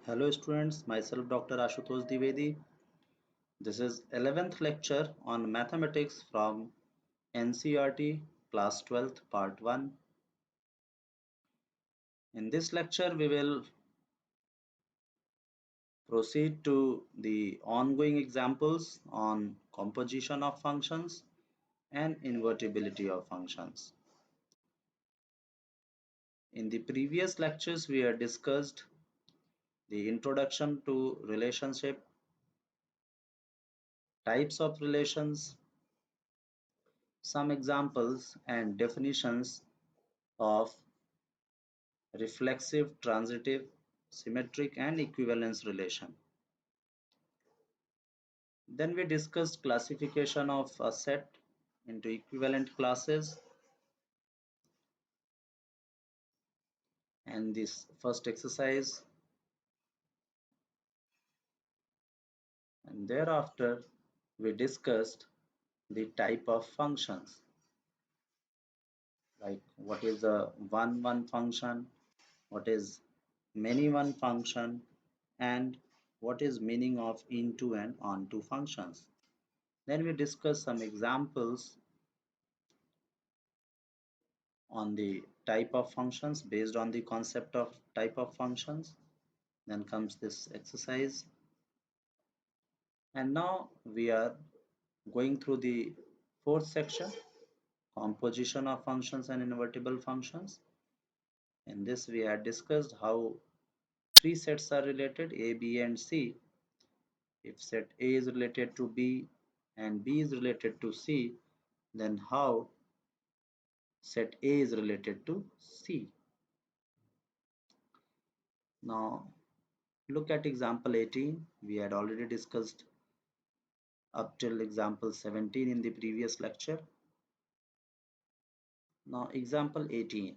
Hello students, myself Dr. Ashutosh Dwivedi. This is 11th lecture on mathematics from NCERT class 12th part 1. In this lecture we will proceed to the ongoing examples on composition of functions and invertibility of functions. In the previous lectures we had discussed the introduction to relationship, types of relations, some examples and definitions of reflexive, transitive, symmetric, and equivalence relation. Then we discussed classification of a set into equivalent classes, and this first exercise, and thereafter we discussed the type of functions, like what is a one function, what is many one function, and what is meaning of into and onto functions. Then we discussed some examples on the type of functions based on the concept of type of functions. Then comes this exercise, and now we are going through the fourth section, composition of functions and invertible functions. In this we had discussed how three sets are related, A, B, and C. If set A is related to B and B is related to C, then how set A is related to C. Now look at example 18. We had already discussed up till example 17 in the previous lecture. Now example 18.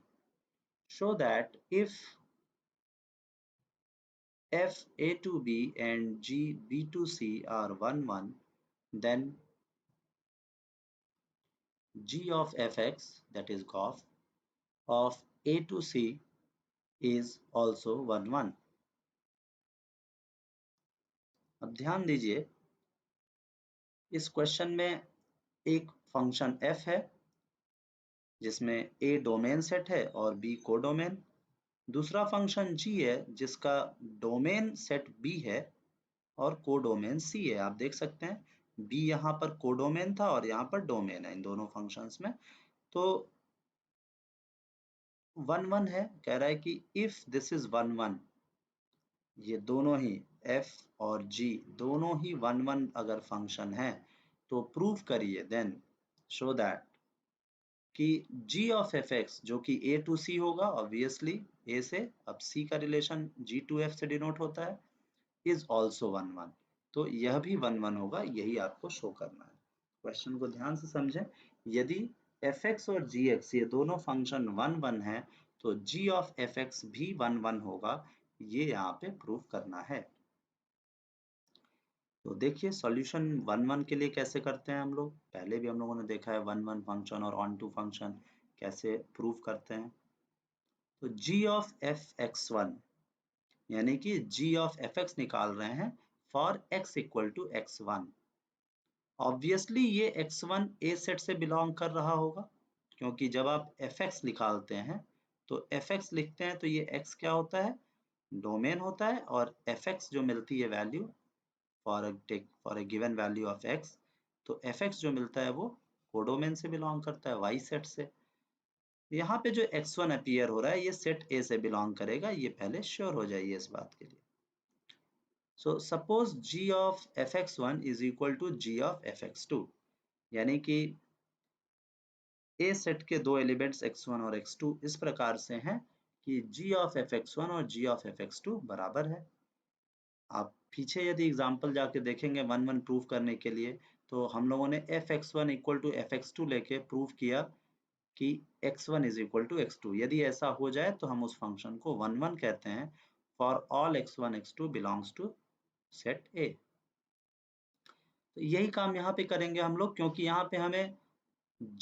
Show that if f a to b and g b to c are 1 1, then g of fx, that is gof, of a to c is also 1 1. अब ध्यान दीजिए, इस question में एक function f है जिसमें a domain set है और b कोडोमेन। दूसरा फंक्शन g है जिसका डोमेन सेट b है और कोडोमेन c है। आप देख सकते हैं b यहाँ पर कोडोमेन था और यहाँ पर डोमेन है इन दोनों फंक्शंस में। तो 1 1 है, कह रहा है कि इफ दिस इज 1 1, ये दोनों ही f और g दोनों ही 1 1 अगर फंक्शन है तो प्रूव करिए, देन शो दैट कि g ऑफ fx जो कि a टू c होगा, ऑब्वियसली a से, अब c का रिलेशन g टू f से डिनोट होता है, इज ऑल्सो 1 1। तो यह भी 1 1 होगा, यही आपको शो करना है। क्वेश्चन को ध्यान से समझें, यदि fx और gx ये दोनों फंक्शन 1 1 है तो g ऑफ fx भी 1 1 होगा, ये यहाँ पे प्रूव करना है। तो देखिए सॉल्यूशन 1 1 के लिए कैसे करते हैं हम लोग, पहले भी हम लोगों ने देखा है 1 1 फंक्शन और ऑन टू फंक्शन कैसे प्रूव करते हैं। तो g ऑफ fx1 यानी कि g ऑफ fx निकाल रहे हैं for x equal to x1। Obviously ये x1 a सेट से बिलोंग कर रहा होगा, क्योंकि जब आप fx निकालते हैं तो fx लिखते हैं तो ये x क्या होता है, डोमेन होता है, और fx जो मिलती है value for a given value of x, तो fx जो मिलता है वो कोडोमेन से बिलोंग करता है, y सेट से। यहाँ पे जो x1 अपीयर हो रहा है ये सेट a से बिलोंग करेगा, ये पहले श्योर हो जाइए इस बात के लिए। So suppose g of fx1 is equal to g of fx2, यानी कि a सेट के दो एलिमेंट्स x1 और x2 इस प्रकार से हैं कि g of fx1 और g of fx2 बराबर है। आप पीछे यदि एग्जांपल जाके देखेंगे 1 1 प्रूव करने के लिए, तो हम लोगों ने fx1 इक्वल टू fx2 लेके प्रूव किया कि x1 is equal to x2। यदि ऐसा हो जाए तो हम उस फंक्शन को 1 1 कहते हैं for all x1 x2 belongs to set A। तो यही काम यहाँ पे करेंगे हम लोग, क्योंकि यहाँ पे हमें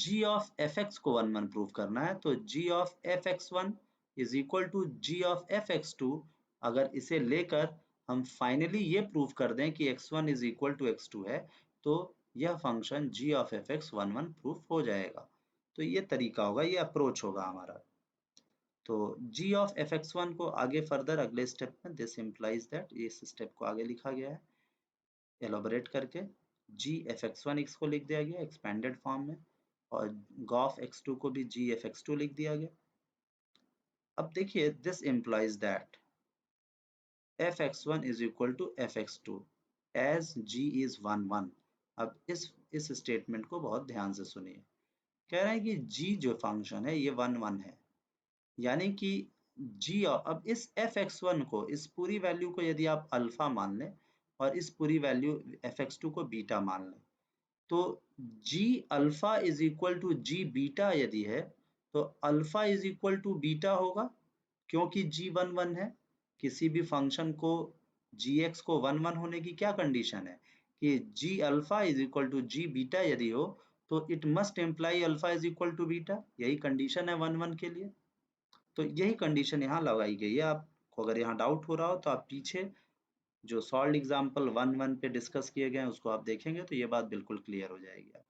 g ऑफ fx को 1 1 प्रूव करना है। तो g of fx1 is equal to g of fx2 अगर इसे लेकर हम फाइनली ये प्रूव कर दें कि x1 is equal to x2 है, तो यह function g of F x one one proof हो जाएगा। तो ये तरीका होगा, ये अप्रोच होगा हमारा। तो g of F x one को आगे फर्दर अगले स्टेप में दिस इम्प्लाइज दैट, इस स्टेप को आगे लिखा गया है एलोबरेट करके। g एफ एक्स वन को लिख दिया गया एक्सपेंडेड फॉर्म में, और गॉफ एक्स टू को भी g एफ एक्स टू लिख दिया गया। अब देखिए this implies that fx1 is equal to fx2 as g is 1 1। अब इस स्टेटमेंट को बहुत ध्यान से सुनिए। कह रहे हैं कि g जो फंक्शन है ये 1 1 है, यानी कि g, अब इस fx1 को, इस पूरी वैल्यू को यदि आप अल्फा मान लें और इस पूरी वैल्यू fx2 को बीटा मान लें, तो g alpha is equal to g beta यदि है, तो alpha is equal to beta होगा, क्योंकि g 1 1 है। किसी भी फंक्शन को gx को 1 1 होने की क्या कंडीशन है कि g alpha is equal to g beta यदि हो, तो it must imply alpha is equal to beta. यही कंडीशन है 1 1 के लिए। तो यही कंडीशन यहाँ लगाई गई है। आपको अगर यहाँ डाउट हो रहा हो तो आप पीछे जो सॉल्व एग्जाम्पल 1 1 पे डिस्कस किए गए हैं उसको आप देखेंगे तो ये बात बिल्कुल क्लियर हो जाएगी आपको।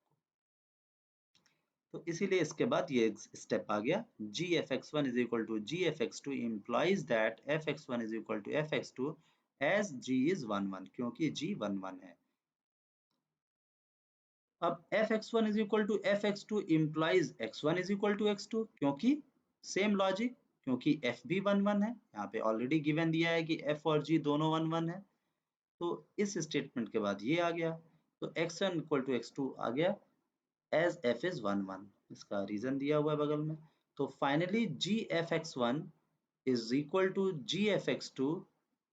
तो इसीलिए इसके बाद ये स्टेप आ गया, g f x one is equal to g f x two implies that f x one is equal to f x two as g is 1 1, क्योंकि g 1 1 है। अब f x one is equal to f x two implies x one is equal to x two, क्योंकि same logic, क्योंकि f भी 1 1 है। यहाँ पे already given दिया है कि f और g दोनों 1 1 है। तो इस स्टेटमेंट के बाद ये आ गया, तो x1 इक्वल टू x2 आ गया एज f इज 1 1। इसका रीजन दिया हुआ है बगल में। तो finally g f x1 is equal to g f x2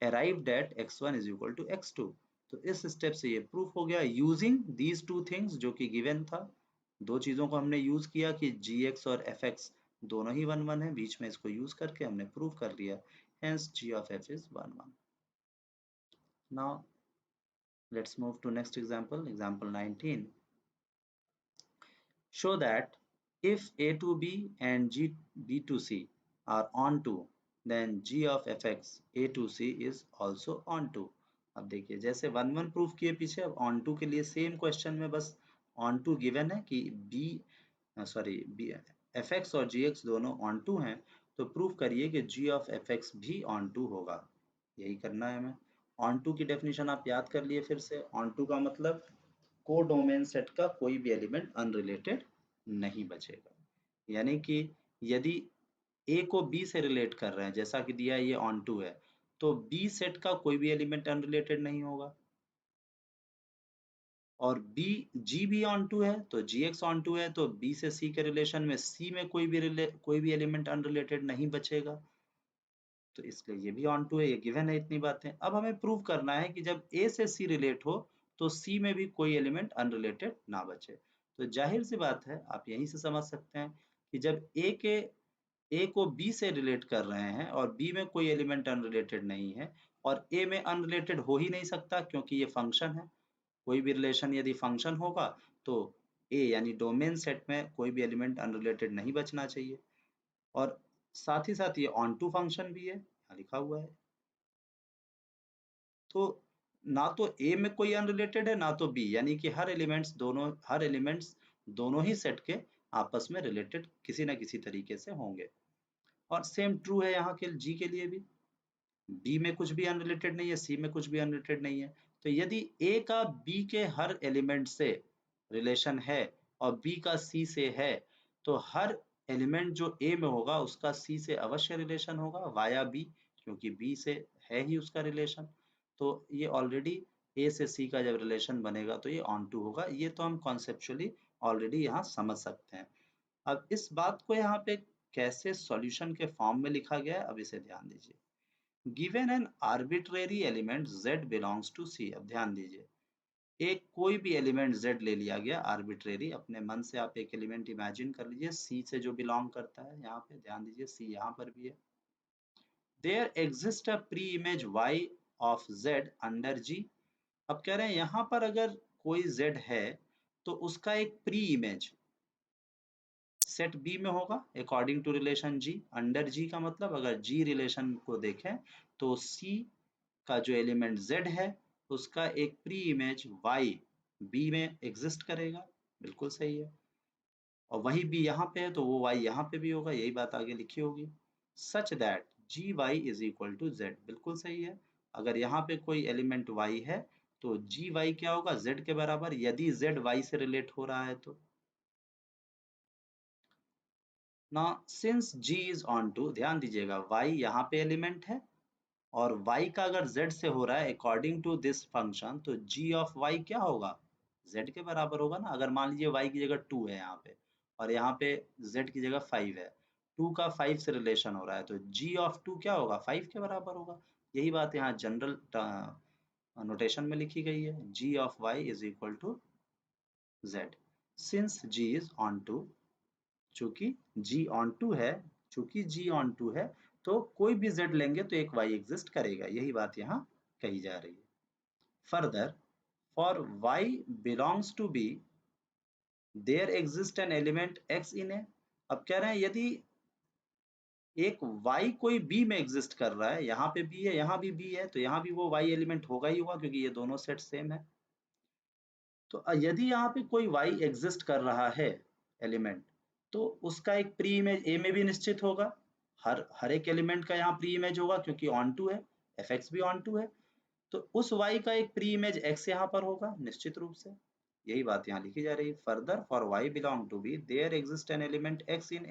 arrived at x1 is equal to x2। तो इस स्टेप से ये प्रूफ हो गया यूजिंग दीज टू थिंग्स, जो कि गिवन था। दो चीजों को हमने यूज किया कि gx और fx दोनों ही 1 1 है, बीच में इसको यूज करके हमने प्रूव कर लिया, hence g of f is 1 1। now let's move to next example, example 19। show that if a to b and b to c are onto, then g of fx a to c is also onto। अब देखिए जैसे 1 1 proof किए पीछे, अब onto के लिए same question में बस onto गिवन है कि b fx और gx दोनों onto हैं, तो प्रूफ करिए कि g of fx भी onto होगा। यही करना है हमें। onto की डेफिनेशन आप याद कर लिए फिर से। onto का मतलब कोडोमेन सेट का कोई भी एलिमेंट अनरिलेटेड नहीं बचेगा। यानी कि यदि ए को बी से रिलेट कर रहे हैं, जैसा कि दिया ये ऑन टू है, तो बी सेट का कोई भी एलिमेंट अनरिलेटेड नहीं होगा। और बी जी भी ऑन टू है, तो जी एक्स ऑन टू है, तो बी से सी के रिलेशन में सी में कोई भी एलिमेंट अनरिलेटेड नहीं बचेगा। तो इसलिए ये भी ऑन टू है, ये गिवन है इतनी बातें। अब हमें प्रूव करना है कि जब ए से सी रिलेट हो तो सी में भी कोई एलिमेंट अनरिलेटेड ना बचे। तो जाहिर सी बात है, आप यहीं से समझ सकते हैं कि जब ए को बी से रिलेट कर रहे हैं और बी में कोई एलिमेंट अनरिलेटेड नहीं है, और ए में अनरिलेटेड हो ही नहीं सकता क्योंकि ये फंक्शन है। कोई भी रिलेशन यदि फंक्शन होगा तो ए यानी डोमेन सेट में कोई भी एलिमेंट अनरिलेटेड नहीं बचना चाहिए। और साथ ही साथ ये ऑन टू फंक्शन भी है, यहाँ लिखा हुआ है। तो ना तो ए में कोई अनरिलेटेड है ना तो बी, यानी कि हर एलिमेंट्स दोनों ही सेट के आपस में रिलेटेड किसी ना किसी तरीके से होंगे। और सेम ट्रू है यहाँ के जी के लिए भी। बी में कुछ भी अनरिलेटेड नहीं है, सी में कुछ भी अनरिलेटेड नहीं है। तो यदि ए का बी के हर एलिमेंट से रिलेशन है और बी का सी से है, तो हर एलिमेंट जो ए में होगा उसका सी से अवश्य रिलेशन होगा वाया बी, क्योंकि बी से है ही उसका रिलेशन। तो ये ऑलरेडी ए से सी का जब रिलेशन बनेगा तो ये ऑन टू होगा। ये तो हम कॉन्सेप्चुअली ऑलरेडी यहाँ समझ सकते हैं। अब इस बात को यहाँ पे कैसे सॉल्यूशन के फॉर्म में लिखा गया है, अब इसे ध्यान दीजिए। Given an arbitrary element z belongs to c। अब ध्यान दीजिए, एक कोई भी एलिमेंट z ले लिया गया आर्बिट्रेरी। अपने मन से आप एक एलिमेंट इमेजिन कर लीजिए c से जो बिलोंग करता है। यहाँ पे ध्यान दीजिए c यहाँ पर भी है। There exist a preimage y of z under g। अब कह रहे हैं यहाँ पर अगर कोई z है तो उसका एक प्री इमेज सेट बी में होगा according to relation G. Under G का मतलब अगर जी रिलेशन को देखें तो सी का जो एलिमेंट z है उसका एक प्री इमेज y b में एग्जिस्ट करेगा। बिल्कुल सही है। और वही b यहाँ पे है तो वो y यहाँ पे भी होगा, यही बात आगे लिखी होगी। Such that g y is equal to z, बिल्कुल सही है। अगर यहाँ पे कोई एलिमेंट y है तो जी वाई क्या होगा, z के बराबर, यदि z y से रिलेट हो रहा है तो। ना since g is onto, ध्यान दीजिएगा y यहाँ पे एलिमेंट है और y का अगर z से हो रहा है अकॉर्डिंग टू दिस फंक्शन तो g ऑफ y क्या होगा, z के बराबर होगा ना। अगर मान लीजिए y की जगह 2 है यहाँ पे और यहाँ पे z की जगह 5 है, 2 का 5 से रिलेशन हो रहा है तो g ऑफ 2 क्या होगा, 5 के बराबर होगा। यही बात यहाँ जनरल नोटेशन में लिखी गई है, g of y is equal to z since g is onto. चूंकि g ऑन टू है, चूंकि g ऑन टू है तो कोई भी z लेंगे तो एक y एग्जिस्ट करेगा, यही बात यहाँ कही जा रही है। Further for y belongs to b there exist an element x in A. अब कह रहे हैं यदि एक y कोई b में एग्जिस्ट कर रहा है, यहाँ पे b है यहाँ भी b है तो यहाँ भी वो y एलिमेंट होगा ही होगा क्योंकि ये दोनों सेट सेम है। तो यदि यहाँ पे कोई y एग्जिस्ट कर रहा है एलिमेंट तो उसका एक प्री इमेज a में भी निश्चित होगा। हर एक एलिमेंट का यहाँ प्री इमेज होगा क्योंकि ऑन टू है, fx भी ऑन टू है तो उस y का एक प्री इमेज x यहाँ पर होगा निश्चित रूप से। यही बात यहाँ लिखी जा रही है। Further for y belong to B there exist an element x in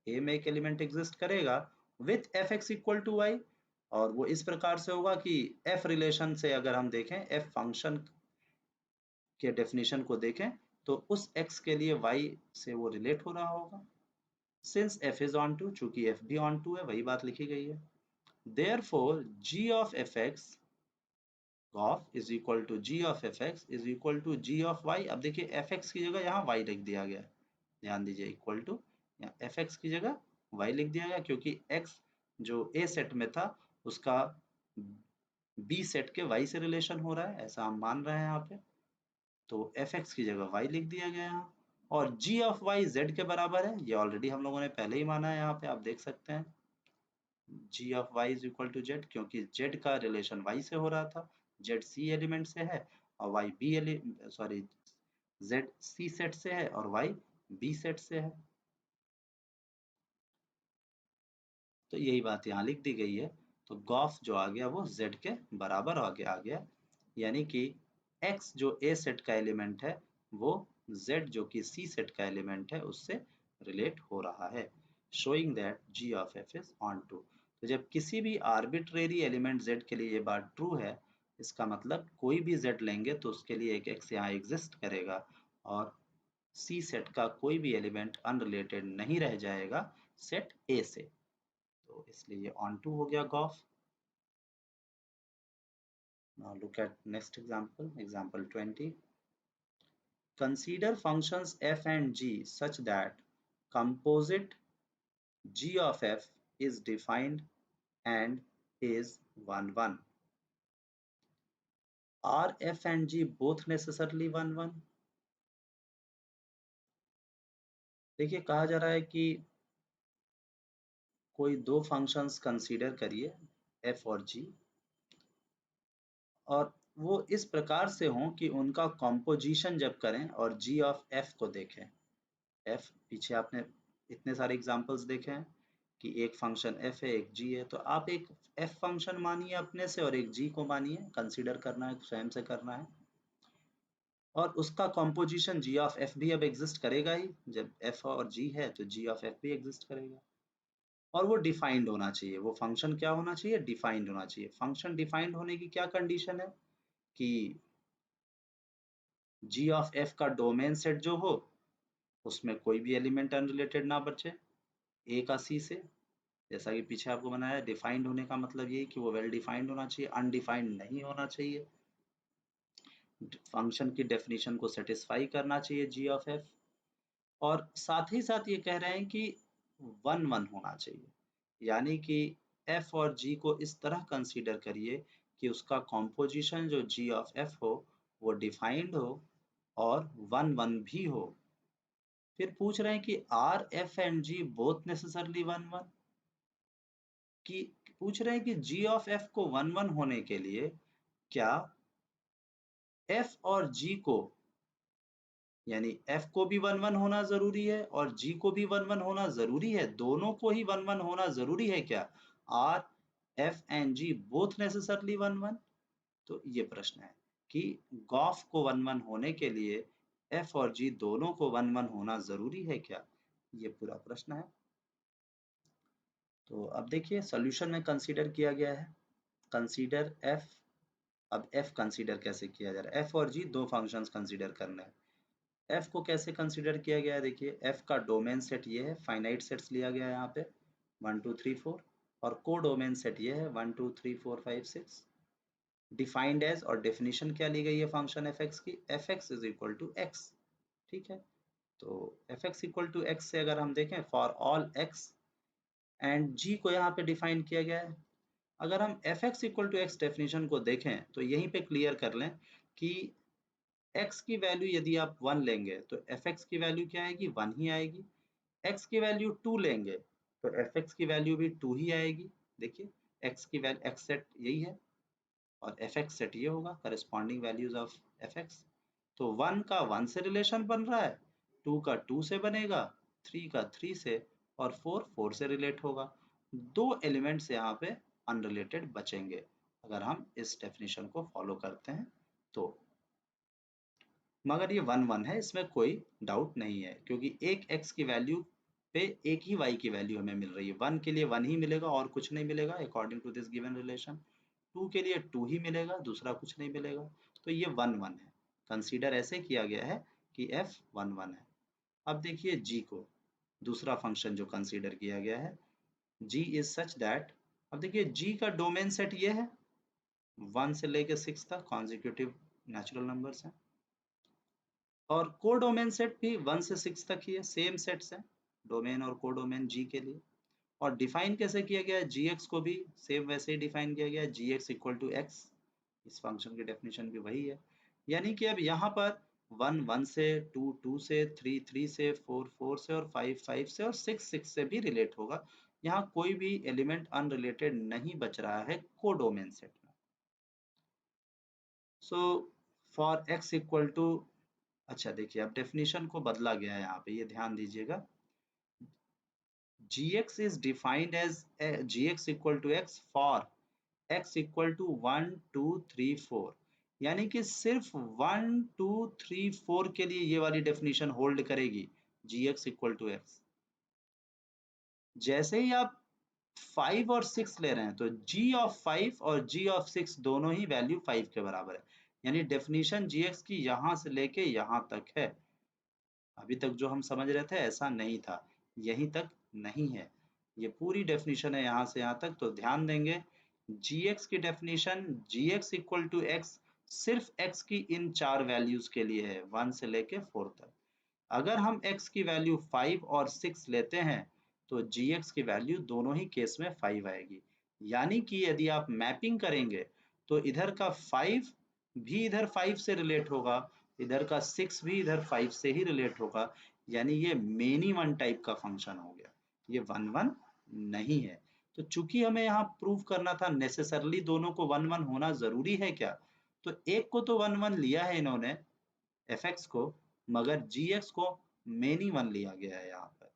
a में एक एलिमेंट एग्जिस्ट करेगा with fx equal to y। और वो इस प्रकार से होगा कि f रिलेशन से अगर हम देखें, f फंक्शन के डेफिनेशन को देखें तो उस x के लिए y से वो रिलेट हो रहा होगा। Since f is onto, चूंकि f भी ऑन टू है, वही बात लिखी गई है। Therefore g of fx of is equal to g of fx is equal to g of y। अब देखिए fx की जगह यहाँ y लिख दिया गया, ध्यान दीजिए, इक्वल टू यहाँ fx की जगह y लिख दिया गया क्योंकि x जो a सेट में था उसका b सेट के y से रिलेशन हो रहा है, ऐसा हम मान रहे हैं यहाँ पे। तो fx की जगह y लिख दिया गया यहाँ। और g ऑफ y z के बराबर है, ये ऑलरेडी हम लोगों ने पहले ही माना है, यहाँ पे आप देख सकते हैं g of y is equal to z, क्योंकि z का रिलेशन y से हो रहा था, z c एलिमेंट से है और y b sorry z c set से है और y b सेट से है। तो यही बात यहाँ लिख दी गई है। तो गॉफ जो आ गया वो z के बराबर आगे आ गया, यानी कि x जो a सेट का एलिमेंट है वो z जो कि c सेट का एलिमेंट है उससे रिलेट हो रहा है, showing that g of f is onto. तो जब किसी भी आर्बिट्रेरी एलिमेंट z के लिए ये बात ट्रू है, इसका मतलब कोई भी z लेंगे तो उसके लिए एक x यहाँ एग्जिस्ट करेगा और c सेट का कोई भी एलिमेंट अनरिलेटेड नहीं रह जाएगा सेट a से, तो इसलिए ये ऑन टू हो गया Gauff. Now look at next example, example 20. Consider functions f and g such that composite g of f is defined and is 1 1. Are f and g both necessarily 1 1? देखिए कहा जा रहा है कि कोई दो फंक्शंस कंसीडर करिए f और g, और वो इस प्रकार से हों कि उनका कॉम्पोजिशन जब करें और g ऑफ f को देखें। f पीछे आपने इतने सारे एग्जांपल्स देखे हैं कि एक फंक्शन f है एक g है, तो आप एक f फंक्शन मानिए अपने से और एक g को मानिए, कंसीडर करना है स्वयं से करना है। और उसका कॉम्पोजिशन g ऑफ f भी अब एग्जिस्ट करेगा ही, जब f और g है तो g ऑफ f भी एग्जिस्ट करेगा। और वो डिफाइंड होना चाहिए, वो फंक्शन क्या होना चाहिए, डिफाइंड होना चाहिए। फंक्शन डिफाइंड होने की क्या कंडीशन है कि g ऑफ f का डोमेन सेट जो हो उसमें कोई भी एलिमेंट अनरिलेटेड ना बचे a का c से। जैसा कि पीछे आपको बनाया, डिफाइंड होने का मतलब ये कि वो वेल डिफाइंड होना चाहिए, अनडिफाइंड नहीं होना चाहिए। फंक्शन की डेफिनेशन को सेटिस्फाई करना चाहिए g ऑफ f, और साथ ही साथ ये कह रहे हैं कि 1 1 होना चाहिए, यानी कि f और g को इस तरह कंसीडर करिए कि उसका कॉम्पोजिशन जो g ऑफ f हो वो डिफाइंड हो और 1 1 भी हो। फिर पूछ रहे हैं कि are f and g both necessarily one one, कि पूछ रहे हैं कि जी ऑफ एफ को वन वन होने के लिए क्या एफ और जी को, यानी एफ को भी वन वन होना जरूरी है और जी को भी वन वन होना जरूरी है, दोनों को ही वन वन होना जरूरी है क्या? Are f and g both necessarily one one? तो ये प्रश्न है कि गॉफ को वन वन होने के लिए एफ और जी दोनों को वन वन होना जरूरी है क्या? ये पूरा प्रश्न है। तो अब देखिए सॉल्यूशन में कंसीडर किया गया है, कंसीडर एफ। अब एफ कंसीडर कैसे किया जा रहा है? एफ और जी दो फंक्शंस कंसीडर करने हैं। एफ को कैसे कंसीडर किया गया है? देखिए एफ का डोमेन सेट ये है, फाइनाइट सेट्स लिया गया है यहाँ पे 1 2 3 4, और को डोमेन सेट ये है 1 2 3 4 5 6। डिफाइंड एज, और डेफिनेशन क्या ली गई है फंक्शन एफ एक्स की? F x is equal to x. ठीक है, तो f x equal to x से अगर हम देखें for all x, and g को यहाँ पे डिफाइन किया गया है। अगर हम f x equal to x definition को देखें तो यहीं पे क्लियर कर लें कि x की वैल्यू यदि आप 1 लेंगे तो fx की वैल्यू क्या आएगी? 1 ही आएगी। x की वैल्यू 2 लेंगे तो fx की वैल्यू भी 2 ही आएगी। देखिए x की वैल्यू, x सेट यही है और fx सेट ये होगा, करस्पॉन्डिंग वैल्यूज ऑफ fx। तो 1 का 1 से रिलेशन बन रहा है, 2 का 2 से बनेगा, 3 का 3 से, और 4 4 से रिलेट होगा। दो एलिमेंट्स यहाँ पे अनरिलेटेड बचेंगे अगर हम इस डेफिनेशन को फॉलो करते हैं तो। मगर ये 1 1 है, इसमें कोई डाउट नहीं है, क्योंकि एक x की वैल्यू पे एक ही y की वैल्यू हमें मिल रही है। 1 के लिए 1 ही मिलेगा और कुछ नहीं मिलेगा according to this given relation. 2 के लिए 2 ही मिलेगा, दूसरा कुछ नहीं मिलेगा। तो ये 1 1 है, कंसीडर ऐसे किया गया है कि f 1 1 है। अब देखिए g को, दूसरा फंक्शन जो कंसीडर किया गया है, g इज सच दैट, अब देखिए g का डोमेन सेट ये है 1 से लेके 6 तक कॉन्जिक्यूटिव नेचुरल नंबर्स हैं, और कोडोमेन सेट भी 1 से 6 तक ही है, सेम सेट्स हैं डोमेन और कोडोमेन जी के लिए। और डिफाइन कैसे किया गया है? जी एक्स को भी सेम वैसे ही डिफाइन किया गया है, जी एक्स इक्वल टू एक्स। इस फंक्शन की डेफिनेशन भी वही है। यानी कि अब यहाँ पर 1 1 से, 2 2 से, 3 3 से, 4 4 से, और 5 5 से, और 6 6 से भी रिलेट होगा। यहाँ कोई भी एलिमेंट अनरिलेटेड नहीं बच रहा है कोडोमेन सेट में। So for x equal to, अच्छा देखिए अब डेफिनेशन को बदला गया है यहाँ पे, ये ध्यान दीजिएगा। gx is defined as gx equal to x for x equal to 1 2 3 4, यानी कि सिर्फ 1 2 3 4 के लिए ये वाली डेफिनेशन होल्ड करेगी, gx equal to x। जैसे ही आप 5 और 6 ले रहे हैं तो g ऑफ 5 और g ऑफ 6 दोनों ही वैल्यू 5 के बराबर है, यानी डेफिनेशन gx की यहां से लेके यहां तक है। अभी तक जो हम समझ रहे थे ऐसा नहीं था, यहीं तक नहीं है, ये पूरी डेफिनेशन है यहाँ से यहाँ तक। तो ध्यान देंगे gx की definition gx equal to x सिर्फ x की इन चार वैल्यूज के लिए है, 1 से लेके 4 तक। अगर हम x की वैल्यू 5 और 6 लेते हैं तो gx की वैल्यू दोनों ही केस में 5 आएगी। यानी कि यदि आप मैपिंग करेंगे तो इधर का 5 भी इधर 5 से रिलेट होगा, इधर का 6 भी इधर 5 से ही रिलेट होगा, यानी ये मेनी वन टाइप का फंक्शन हो गया, ये 1 1 नहीं है। तो चूंकि हमें यहाँ प्रूव करना था नेसेसरली दोनों को 1 1 होना जरूरी है क्या, तो एक को तो 1 1 लिया है इन्होंने fx को, मगर gx को मेनी वन लिया गया है, यहाँ पर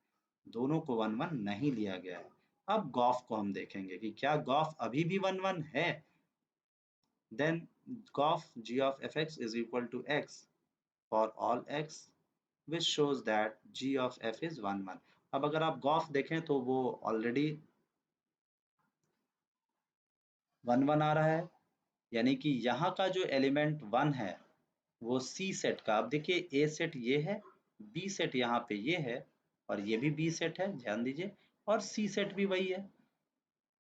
दोनों को 1 1 नहीं लिया गया है। अब गॉफ को हम देखेंगे कि क्या गॉफ अभी भी 1 1 है। then gauss g of fx is equal to x for all x, which shows that g of f is 1 1। अब अगर आप गॉफ देखें तो वो ऑलरेडी 1 1 आ रहा है, यानी कि यहाँ का जो एलिमेंट 1 है वो सी सेट का, अब देखिए ए सेट ये है, बी सेट यहाँ पे ये है, और ये भी बी सेट है, ध्यान दीजिए, और सी सेट भी वही है,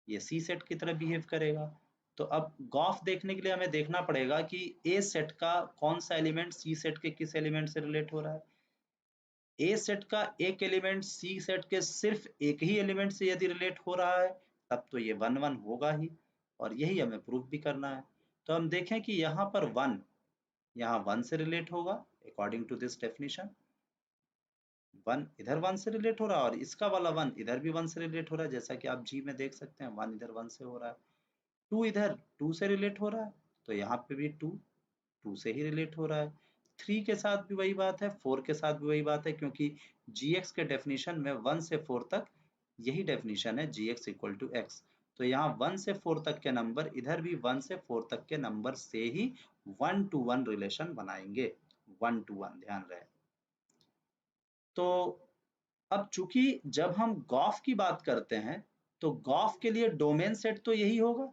ये सी सेट की तरह बिहेव करेगा। तो अब गॉफ देखने के लिए हमें देखना पड़ेगा कि ए सेट का कौन सा एलिमेंट सी सेट के किस एलिमेंट से रिलेट हो रहा है। ए सेट का एक एलिमेंट सी सेट के सिर्फ एक ही एलिमेंट से यदि रिलेट हो रहा है तब तो ये 1 1 होगा ही, और यही हमें प्रूफ भी करना है। तो हम देखें कि यहाँ पर 1 यहाँ 1 से रिलेट होगा अकॉर्डिंग टू दिस डेफिनेशन, 1 इधर 1 से रिलेट हो रहा है और इसका वाला 1 इधर भी 1 से रिलेट हो रहा है, जैसा कि आप जी में देख सकते हैं 1 इधर 1 से हो रहा है, 2 इधर 2 से रिलेट हो रहा है, तो यहाँ पे भी 2 2 से ही रिलेट हो रहा है। 3 के साथ भी वही बात है, 4 के साथ भी वही बात है, क्योंकि gx के डेफिनेशन में 1 से 4 तक यही डेफिनेशन है gx इक्वल टू x। तो यहाँ 1 से 4 तक के नंबर इधर भी 1 से 4 तक के नंबर से ही 1 to 1 रिलेशन बनाएंगे, 1 to 1 ध्यान रहे। तो अब चूंकि जब हम गॉफ की बात करते हैं तो गॉफ के लिए डोमेन सेट तो यही होगा,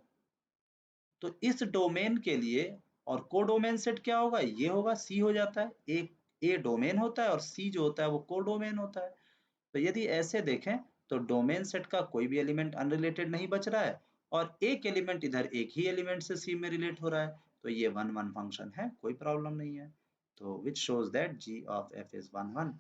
तो इस डोमेन के लिए और कोडोमेन सेट क्या होगा, ये होगा, सी हो जाता है। एक ए डोमेन होता है और सी जो होता है वो कोडोमेन होता है। तो यदि ऐसे देखें तो डोमेन सेट का कोई भी एलिमेंट अनरिलेटेड नहीं बच रहा है और एक एलिमेंट इधर एक ही एलिमेंट से सी में रिलेट हो रहा है, तो ये 1 1 फंक्शन है, कोई प्रॉब्लम नहीं है। तो which shows that g of f is 1 1,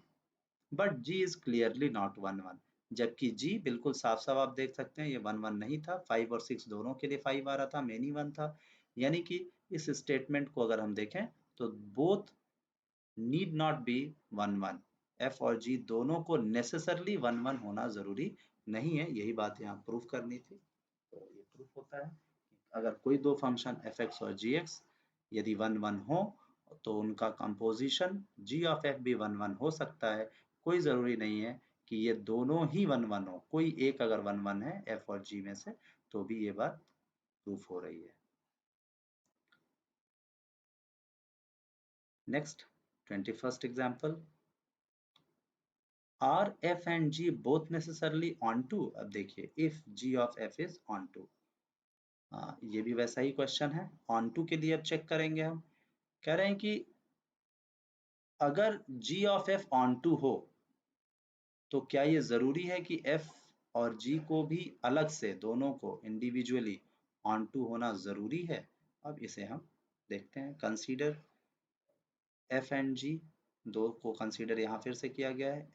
but g is clearly not 1 1, जबकि g बिल्कुल साफ साफ आप देख सकते हैं ये 1 1 नहीं था, 5 और 6 दोनों के लिए 5 आ रहा था, मेनी 1 था। यानी कि इस स्टेटमेंट को अगर हम देखें तो both need not be 1 1, f और g दोनों को नेसेसरली 1 1 होना जरूरी नहीं है, यही बात यहाँ प्रूफ करनी थी। तो ये प्रूफ होता है अगर कोई दो फंक्शन fx और gx यदि 1 1 हो तो उनका कंपोजिशन g ऑफ f भी 1 1 हो सकता है, कोई जरूरी नहीं है कि ये दोनों ही 1 1 हो, कोई एक अगर 1 1 है f और g में से तो भी ये बात प्रूफ हो रही है। Next 21st example, are f and g both necessarily onto, अब देखिए if g of f is onto, ये भी वैसा ही क्वेश्चन है। onto के लिए अब चेक करेंगे हम, कह रहे हैं कि अगर g of f onto हो तो क्या ये जरूरी है कि f और g को भी अलग से दोनों को इंडिविजुअली onto होना जरूरी है। अब इसे हम देखते हैं, कंसीडर f एंड g, दो को कंसीडर यहाँ फिर से किया गया है।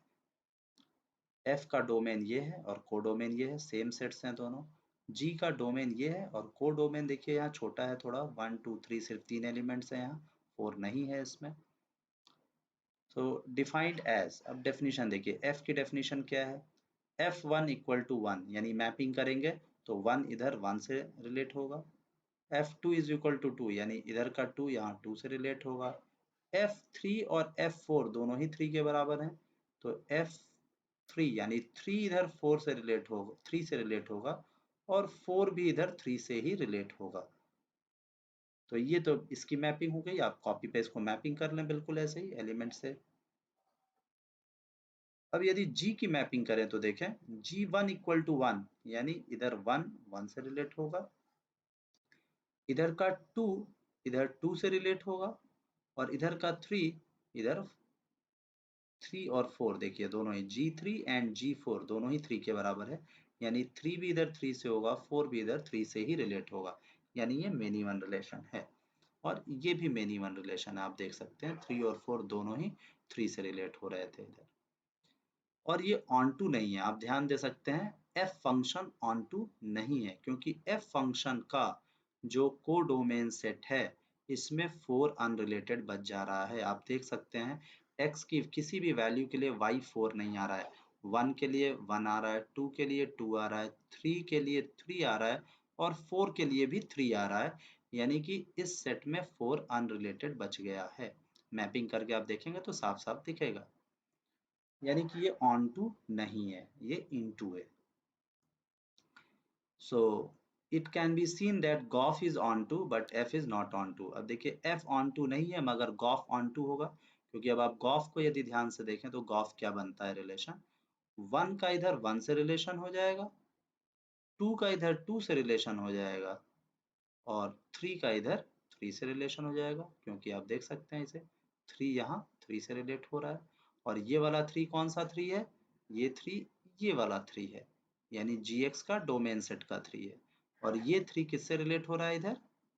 f का डोमेन ये है और कोडोमेन ये है, सेम सेट्स हैं दोनों। g का डोमेन ये है और कोडोमेन देखिए यहाँ छोटा है थोड़ा, 1 2 3 सिर्फ 3 एलिमेंट्स हैं, यहाँ 4 नहीं है इसमें। तो डिफाइंड एज, अब डेफिनेशन देखिए, f की डेफिनेशन क्या है, f1 इक्वल टू 1, यानी मैपिंग करेंगे तो 1 इधर 1 से रिलेट होगा, f2 इज इक्वल टू 2, यानी इधर का 2 यहाँ 2 से रिलेट होगा, f3 और f4 दोनों ही 3 के बराबर हैं, तो f3 यानी 3 इधर 4 से रिलेट होगा, 3 से रिलेट होगा और 4 भी इधर 3 से ही रिलेट होगा। तो ये तो इसकी मैपिंग हो गई, आप कॉपी पेस्ट को मैपिंग कर लें बिल्कुल ऐसे ही एलिमेंट से। अब यदि g की मैपिंग करें तो देखें g1 इक्वल टू 1, यानी इधर 1 1 से रिलेट होगा, इधर का 2 इधर 2 से रिलेट होगा और इधर का 3 इधर 3 और 4, देखिए दोनों ही g3 एंड g4 दोनों ही 3 के बराबर है, यानी 3 भी इधर 3 से होगा, 4 भी इधर 3 से ही रिलेट होगा, यानी ये मेनी वन रिलेशन है। और ये भी मेनी वन रिलेशन है, आप देख सकते हैं 3 और 4 दोनों ही 3 से रिलेट हो रहे थे इधर। और ये ऑन टू नहीं है, आप ध्यान दे सकते हैं एफ फंक्शन ऑन टू नहीं है, क्योंकि एफ फंक्शन का जो कोडोमेन सेट है इसमें 4 अनरिलेटेड बच जा रहा है। आप देख सकते हैं x की किसी भी वैल्यू के लिए y 4 नहीं आ रहा है, 1 के लिए 1 आ रहा है, 2 के लिए 2 आ रहा है, 3 के लिए 3 आ रहा है और 4 के लिए भी 3 आ रहा है, यानी कि इस सेट में 4 अनरिलेटेड बच गया है। मैपिंग करके आप देखेंगे तो साफ साफ दिखेगा, यानी कि ये ऑन टू नहीं है, ये इनटू है। So it can be seen that g o f is onto but f is not onto. अब देखिए एफ ऑन टू नहीं है मगर गॉफ ऑन टू होगा, क्योंकि अब आप गॉफ को यदि ध्यान से देखें तो गॉफ क्या बनता है रिलेशन, 1 का इधर 1 से रिलेशन हो जाएगा, 2 का इधर 2 से रिलेशन हो जाएगा और 3 का इधर 3 से रिलेशन हो जाएगा, क्योंकि आप देख सकते हैं इसे 3 यहाँ 3 से रिलेट हो रहा है और ये वाला 3 कौन सा 3 है, ये 3 ये वाला 3 है, यानी gx का डोमेन सेट का 3 है। और ये 3 किससे रिलेट हो रहा है, इधर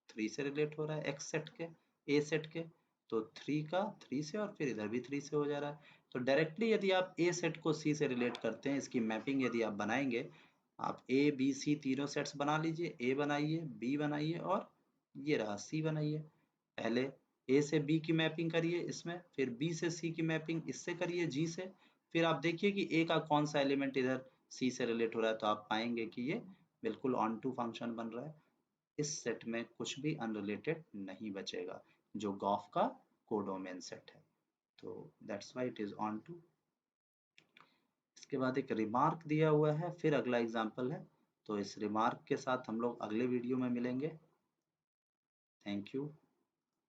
3 से रिलेट हो रहा है x सेट के, a सेट के, तो 3 का 3 से और फिर इधर भी 3 से हो जा रहा है। तो डायरेक्टली यदि आप a सेट को c से रिलेट करते हैं, इसकी मैपिंग यदि आप बनाएंगे, आप ए बी सी तीनों सेट्स बना लीजिए, ए बनाइए, बी बनाइए और ये रहा सी बनाइए। पहले ए से बी की मैपिंग करिए इसमें, फिर बी से सी की मैपिंग इससे करिए जी से, फिर आप देखिए कि ए का कौन सा एलिमेंट इधर सी से रिलेट हो रहा है, तो आप पाएंगे कि ये बिल्कुल ऑन टू फंक्शन बन रहा है। इस सेट में कुछ भी अनरिलेटेड नहीं बचेगा, जो गॉफ का कोडोमेन सेट है। तो that's why it is onto. इसके बाद एक रिमार्क दिया हुआ है, फिर अगला एग्जाम्पल है। तो इस रिमार्क के साथ हम लोग अगले वीडियो में मिलेंगे। Thank you.